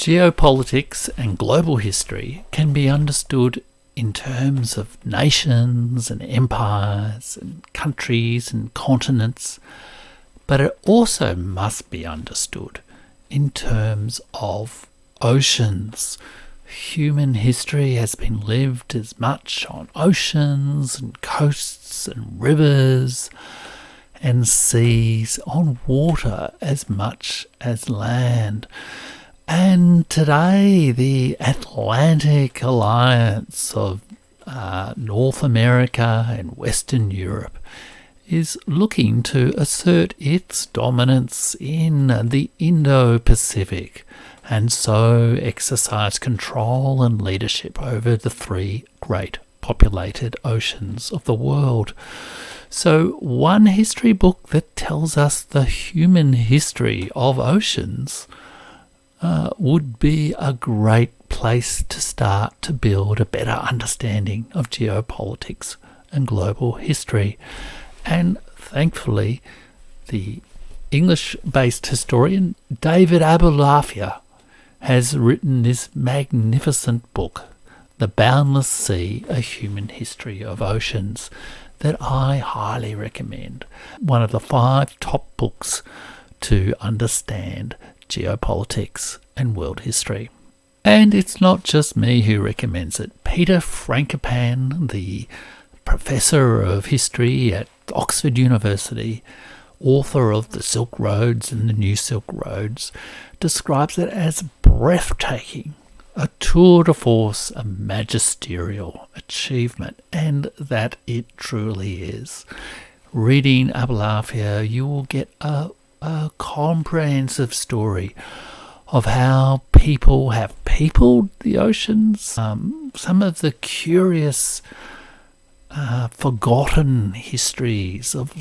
Geopolitics and global history can be understood in terms of nations and empires and countries and continents, but it also must be understood in terms of oceans. Human history has been lived as much on oceans and coasts and rivers and seas, on water as much as land. And today the Atlantic alliance of North America and Western Europe is looking to assert its dominance in the Indo-Pacific and so exercise control and leadership over the three great populated oceans of the world. So one history book that tells us the human history of oceans would be a great place to start to build a better understanding of geopolitics and global history. And thankfully, the English-based historian David Abulafia has written this magnificent book, The Boundless Sea, A Human History of Oceans, that I highly recommend. One of the 5 top books to understand geopolitics and world history. And it's not just me who recommends it. Peter Frankopan, the professor of history at Oxford University, author of The Silk Roads and the New Silk Roads, describes it as breathtaking, a tour de force, a magisterial achievement, and that it truly is. Reading Abulafia, you will get a comprehensive story of how people have peopled the oceans, some of the curious forgotten histories of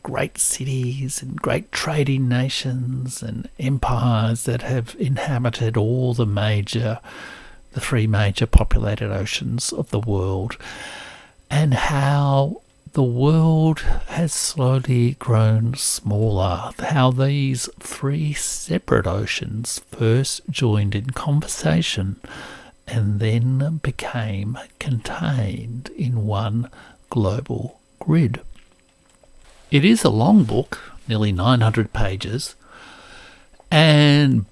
great cities and great trading nations and empires that have inhabited all the 3 major populated oceans of the world, and how the world has slowly grown smaller, how these 3 separate oceans first joined in conversation and then became contained in one global grid. It is a long book, nearly 900 pages,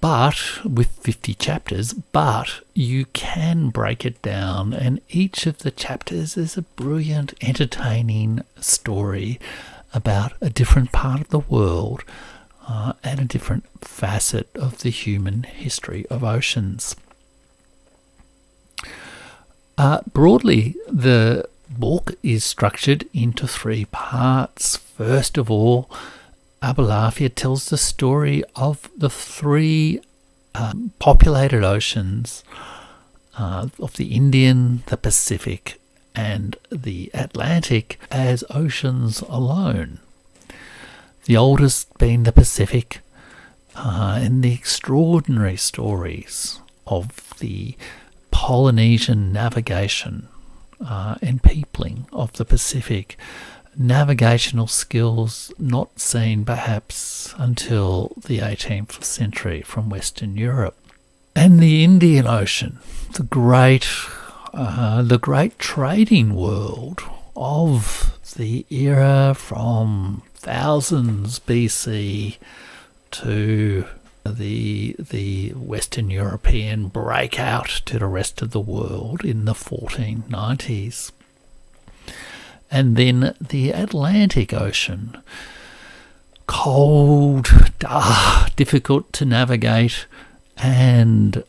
but with 50 chapters, but you can break it down, and each of the chapters is a brilliant, entertaining story about a different part of the world and a different facet of the human history of oceans. Broadly, the book is structured into 3 parts. First of all, Abulafia tells the story of the 3 populated oceans of the Indian, the Pacific, and the Atlantic as oceans alone. The oldest being the Pacific, and the extraordinary stories of the Polynesian navigation and peopling of the Pacific, navigational skills not seen perhaps until the 18th century from Western Europe. And the Indian Ocean, the great trading world of the era from thousands BC to the Western European breakout to the rest of the world in the 1490s. And then the Atlantic Ocean, cold, dark, difficult to navigate, and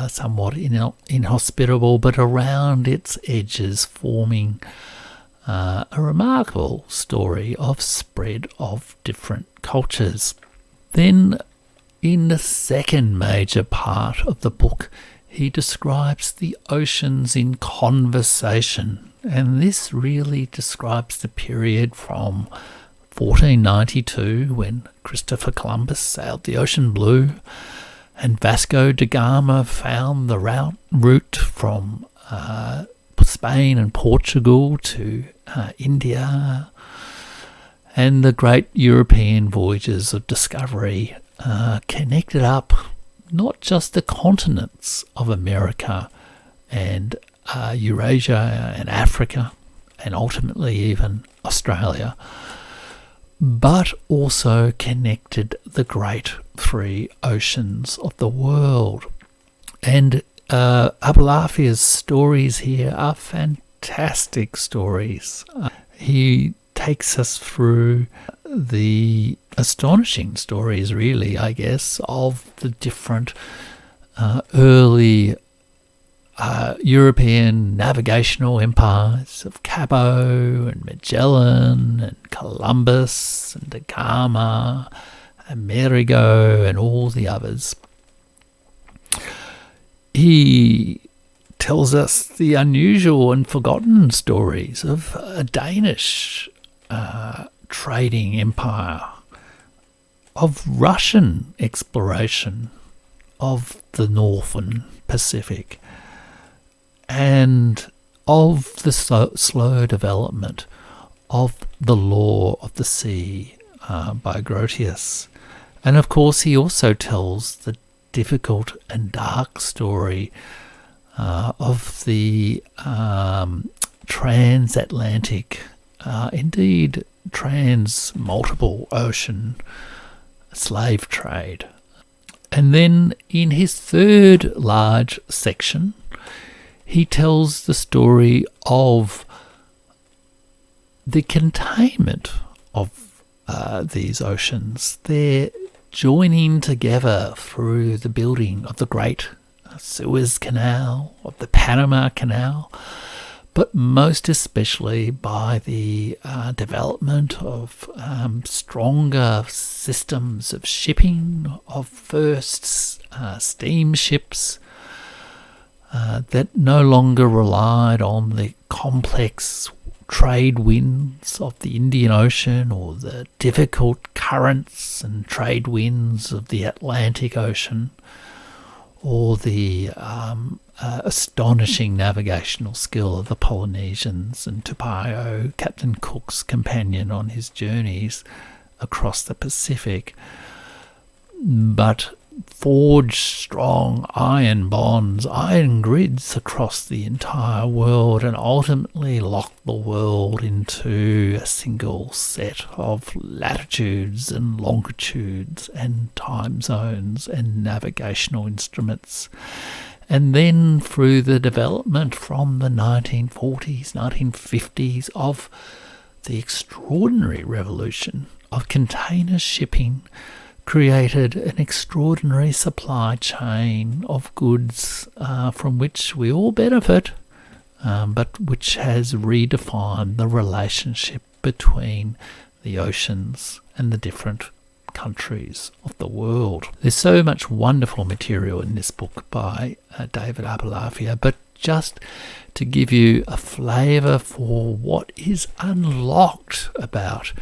somewhat inhospitable, but around its edges forming a remarkable story of spread of different cultures. Then in the second major part of the book, he describes the oceans in conversation, and this really describes the period from 1492, when Christopher Columbus sailed the ocean blue, and Vasco da Gama found the route from Spain and Portugal to India, and the great European voyages of discovery connected up not just the continents of America and Eurasia and Africa, and ultimately even Australia, but also connected the great three oceans of the world. And Abulafia's stories here are fantastic stories. He takes us through the astonishing stories, really, I guess, of the different early European navigational empires of Cabo and Magellan and Columbus and Da Gama, Amerigo and all the others. He tells us the unusual and forgotten stories of a Danish trading empire, of Russian exploration of the Northern Pacific, and of the slow development of the law of the sea by Grotius. And of course he also tells the difficult and dark story of the transatlantic, indeed multiple ocean slave trade. And then in his third large section, he tells the story of the containment of these oceans, their joining together through the building of the Great Suez Canal, of the Panama Canal, but most especially by the development of stronger systems of shipping, of first steamships that no longer relied on the complex trade winds of the Indian Ocean or the difficult currents and trade winds of the Atlantic Ocean, or the astonishing navigational skill of the Polynesians and Tupaio, Captain Cook's companion on his journeys across the Pacific, but forged strong iron bonds, iron grids across the entire world, and ultimately locked the world into a single set of latitudes and longitudes and time zones and navigational instruments. And then through the development from the 1940s, 1950s of the extraordinary revolution of container shipping, created an extraordinary supply chain of goods from which we all benefit, but which has redefined the relationship between the oceans and the different countries of the world. There's so much wonderful material in this book by David Abulafia, but just to give you a flavour for what is unlocked about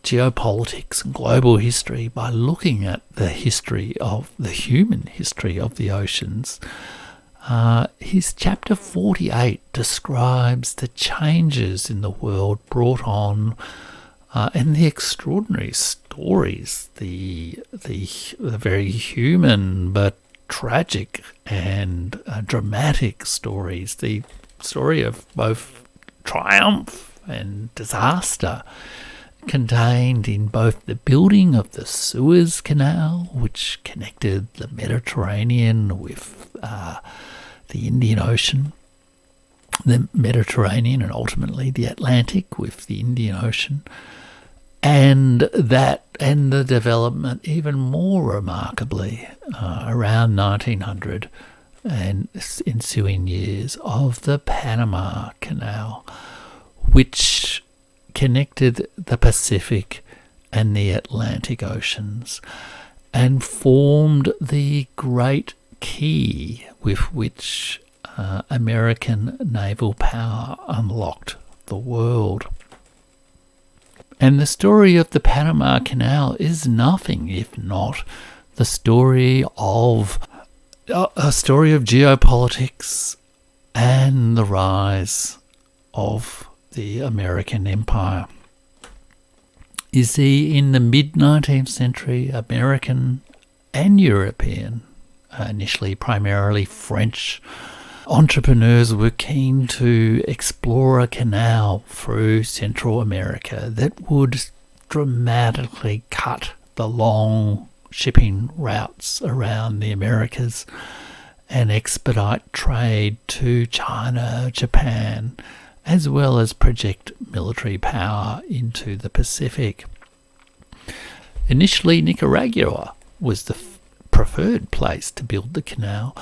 geopolitics and global history by looking at the human history of the oceans, his chapter 48 describes the changes in the world brought on and the extraordinary stories, the very human but tragic and dramatic stories, the story of both triumph and disaster, contained in both the building of the Suez Canal, which connected the Mediterranean with the Indian Ocean, the Mediterranean and ultimately the Atlantic with the Indian Ocean, and the development, even more remarkably, around 1900 and ensuing years, of the Panama Canal, which connected the Pacific and the Atlantic Oceans and formed the great key with which American naval power unlocked the world. And the story of the Panama Canal is nothing if not the story of geopolitics and the rise of the American empire. You see, in the mid-19th century, American and European initially primarily French entrepreneurs were keen to explore a canal through Central America that would dramatically cut the long shipping routes around the Americas and expedite trade to China, Japan, as well as project military power into the Pacific. Initially, Nicaragua was the preferred place to build the canal,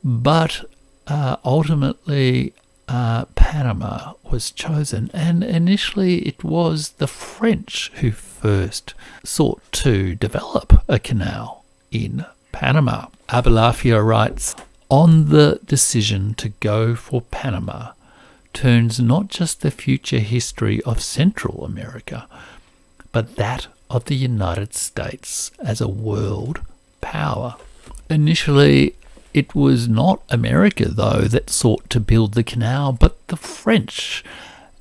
but ultimately Panama was chosen, and initially it was the French who first sought to develop a canal in Panama. Abulafia writes, "On the decision to go for Panama turns not just the future history of Central America, but that of the United States as a world power." Initially, it was not America, though, that sought to build the canal, but the French,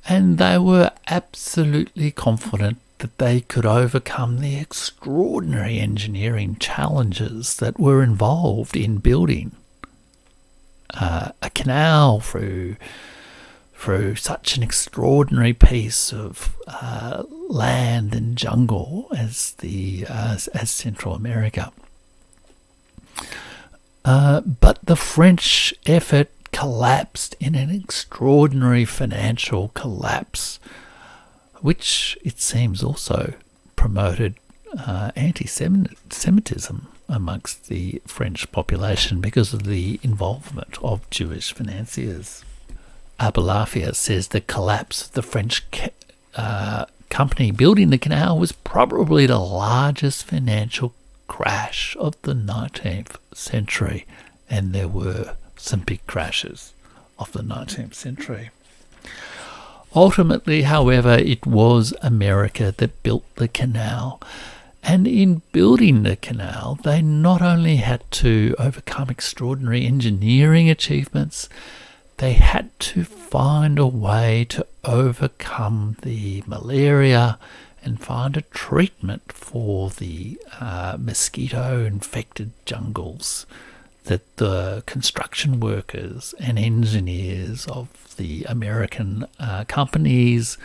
and they were absolutely confident that they could overcome the extraordinary engineering challenges that were involved in building a canal through such an extraordinary piece of land and jungle as Central America. But the French effort collapsed in an extraordinary financial collapse, which it seems also promoted anti-Semitism amongst the French population because of the involvement of Jewish financiers. Abulafia says the collapse of the French company building the canal was probably the largest financial crash of the 19th century, and there were some big crashes of the 19th century. Ultimately, however, it was America that built the canal, and in building the canal, they not only had to overcome extraordinary engineering achievements, they had to find a way to overcome the malaria and find a treatment for the mosquito-infected jungles that the construction workers and engineers of the American companies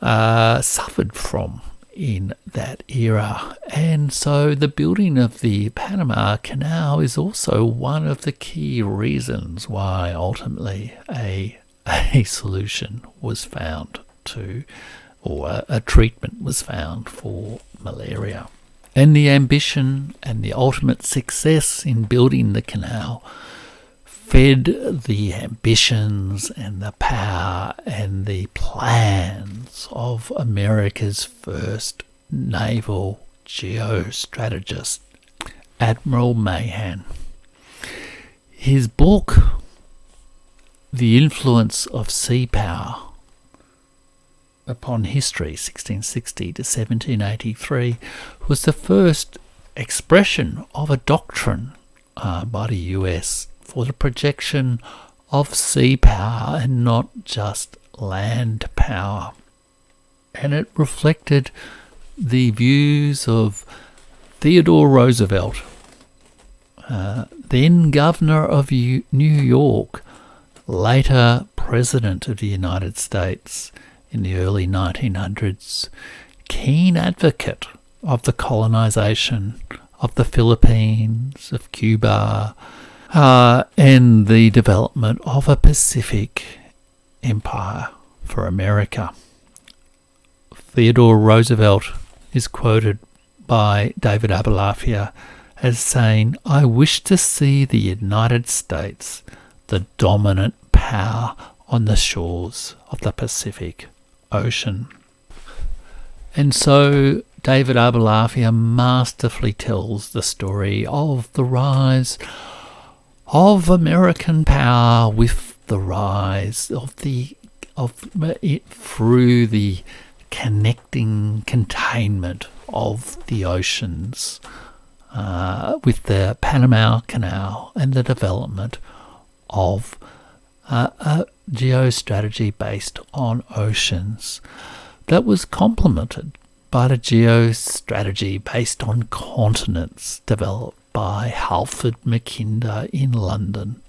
suffered from in that era. And so the building of the Panama Canal is also one of the key reasons why ultimately a solution was found to, or a treatment was found for malaria. And the ambition and the ultimate success in building the canal fed the ambitions and the power and the plans of America's first naval geostrategist, Admiral Mahan. His book, The Influence of Sea Power upon History, 1660 to 1783, was the first expression of a doctrine by the US for the projection of sea power and not just land power. And it reflected the views of Theodore Roosevelt, then Governor of New York, later President of the United States in the early 1900s, keen advocate of the colonization of the Philippines, of Cuba, and the development of a Pacific empire for America. Theodore Roosevelt is quoted by David Abulafia as saying, "I wish to see the United States the dominant power on the shores of the Pacific Ocean." And so David Abulafia masterfully tells the story of the rise of American power with the rise of it through the connecting containment of the oceans with the Panama Canal and the development of a geostrategy based on oceans that was complemented by the geostrategy based on continents developed by Halford Mackinder in London,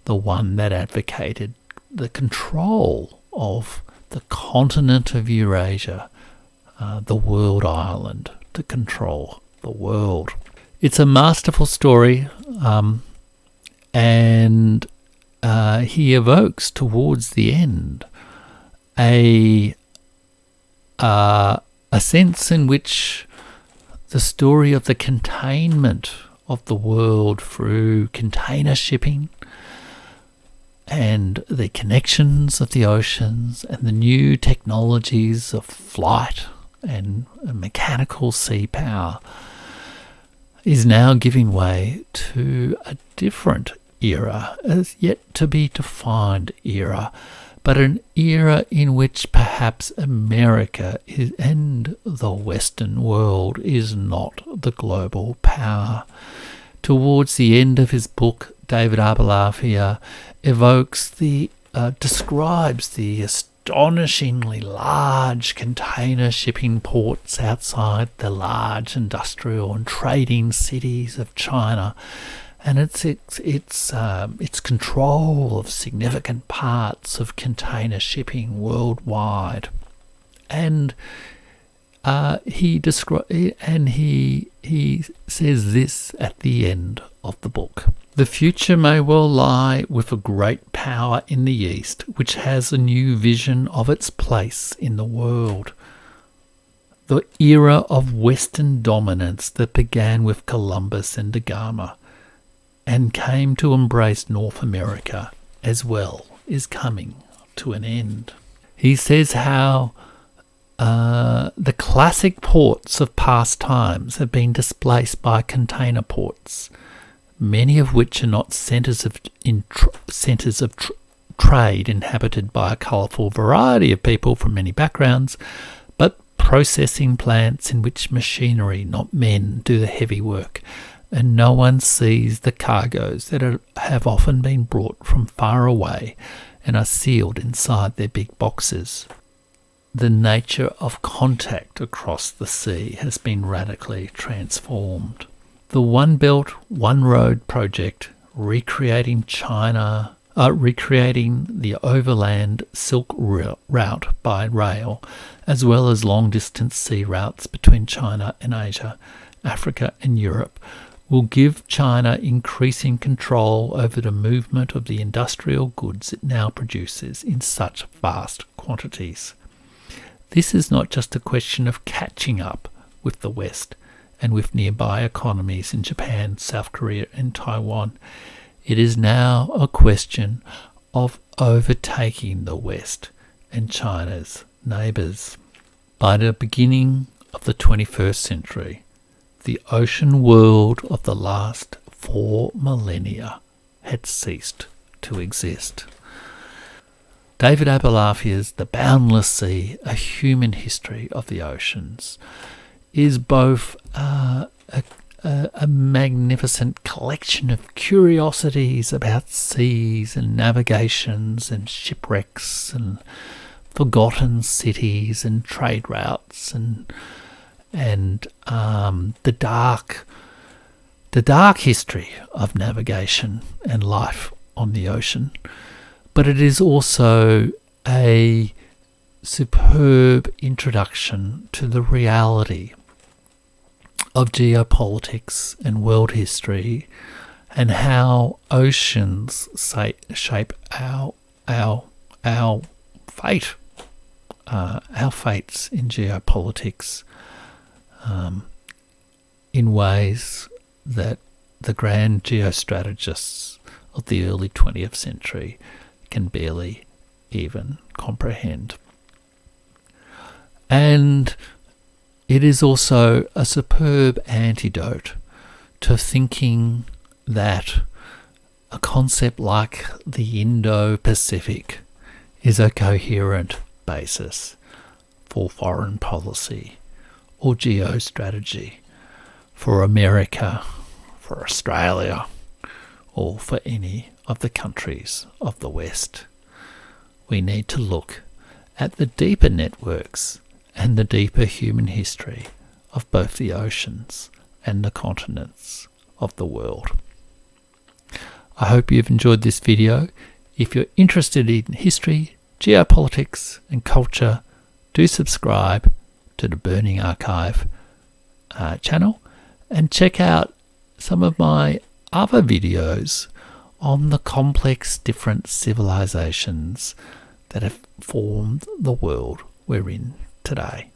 the one that advocated the control of the continent of Eurasia, the world island, to control the world. It's a masterful story, and he evokes towards the end a sense in which the story of the containment of the world through container shipping and the connections of the oceans and the new technologies of flight and mechanical sea power is now giving way to a different era, as yet to be defined era, but an era in which perhaps America and the Western world is not the global power. Towards the end of his book, David Abulafia describes the astonishingly large container shipping ports outside the large industrial and trading cities of China, and its control of significant parts of container shipping worldwide. And he says this at the end of the book: "The future may well lie with a great power in the East, which has a new vision of its place in the world. The era of Western dominance that began with Columbus and da Gama and came to embrace North America as well is coming to an end." He says how the classic ports of past times have been displaced by container ports, many of which are not centres of trade inhabited by a colourful variety of people from many backgrounds, but processing plants in which machinery, not men, do the heavy work, and no one sees the cargoes that have often been brought from far away and are sealed inside their big boxes. The nature of contact across the sea has been radically transformed. The One Belt, One Road project, recreating the overland Silk Route by rail, as well as long-distance sea routes between China and Asia, Africa and Europe, will give China increasing control over the movement of the industrial goods it now produces in such vast quantities. This is not just a question of catching up with the West and with nearby economies in Japan, South Korea and Taiwan. It is now a question of overtaking the West and China's neighbours. By the beginning of the 21st century, the ocean world of the last 4 millennia had ceased to exist. David Abulafia's The Boundless Sea, A Human History of the Oceans, is both a magnificent collection of curiosities about seas and navigations and shipwrecks and forgotten cities and trade routes and the dark history of navigation and life on the ocean. But it is also a superb introduction to the reality of geopolitics and world history and how oceans shape our fate, our fates in geopolitics, in ways that the grand geostrategists of the early 20th century can barely even comprehend. And it is also a superb antidote to thinking that a concept like the Indo-Pacific is a coherent basis for foreign policy or geostrategy for America, for Australia, or for any of the countries of the West. We need to look at the deeper networks and the deeper human history of both the oceans and the continents of the world. I hope you've enjoyed this video. If you're interested in history, geopolitics and culture, do subscribe to the Burning Archive channel and check out some of my other videos on the complex different civilizations that have formed the world we're in today.